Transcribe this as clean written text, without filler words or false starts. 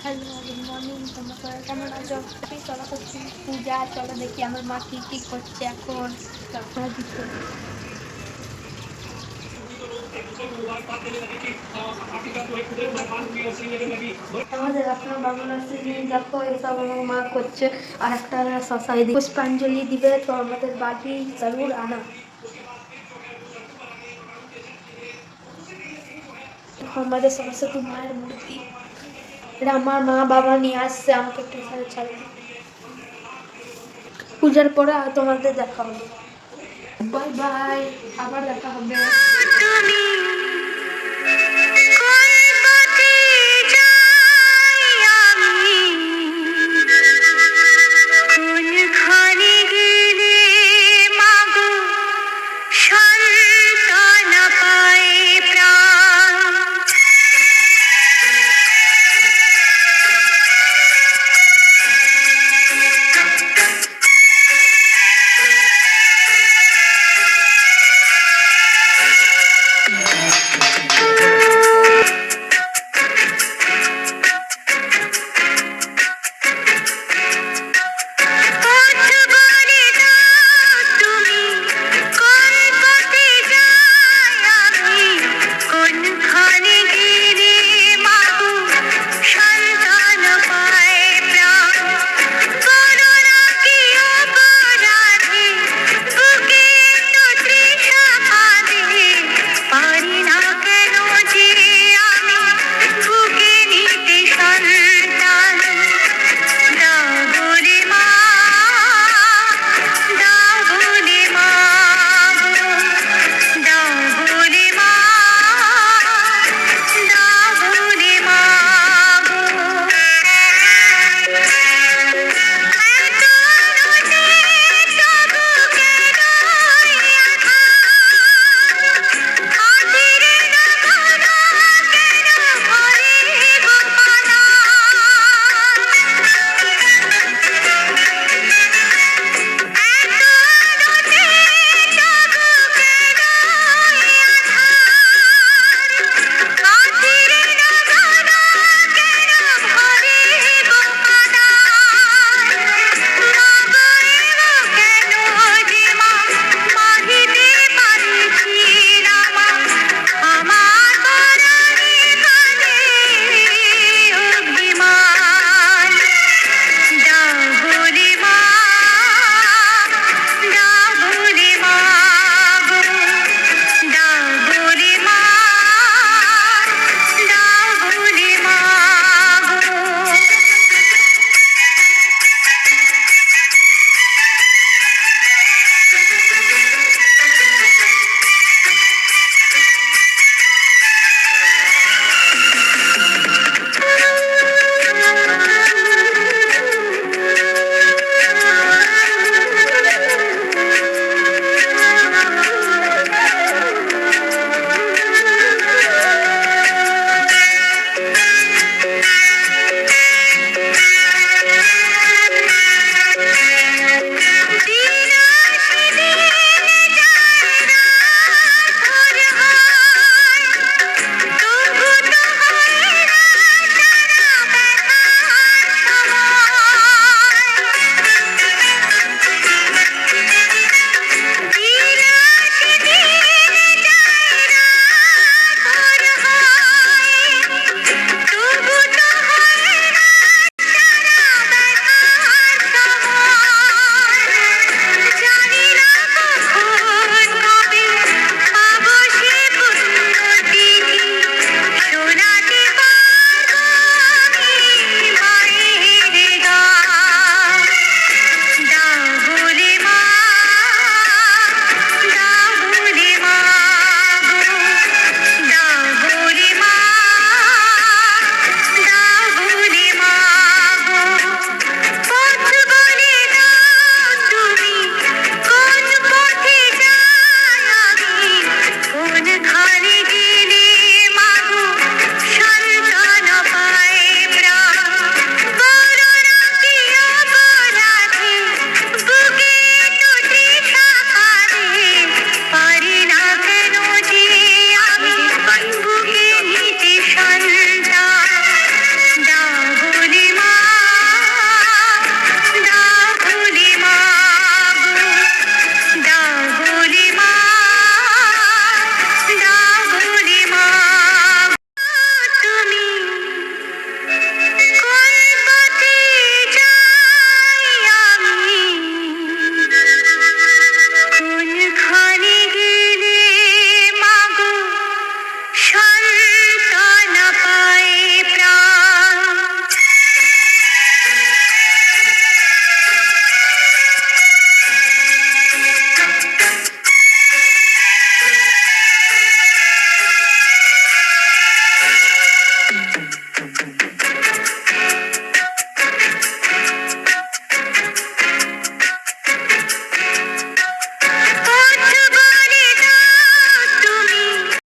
Hello, good morning. তোমরা সবাই কেমন আছো? চলো করছি পূজা। চলো দেখি আমার মা কি কি করছে এখন। তারপরে দিচ্ছে আমাদের আপনার বাংলা সিরিজ দেখো, এসব আমার মা করছে। আর একটা শশা পুষ্পাঞ্জলি দিবে, তো আমাদের বাড়ি জরুর আনা। আমাদের সরস্বতী মায়ের মূর্তি, এটা আমার মা বাবা নিয়ে আসছে, আমাকে একটু ছাড়ে। পূজার পরে তোমাদের দেখা হবে। বাই বাই, আবার দেখা হবে।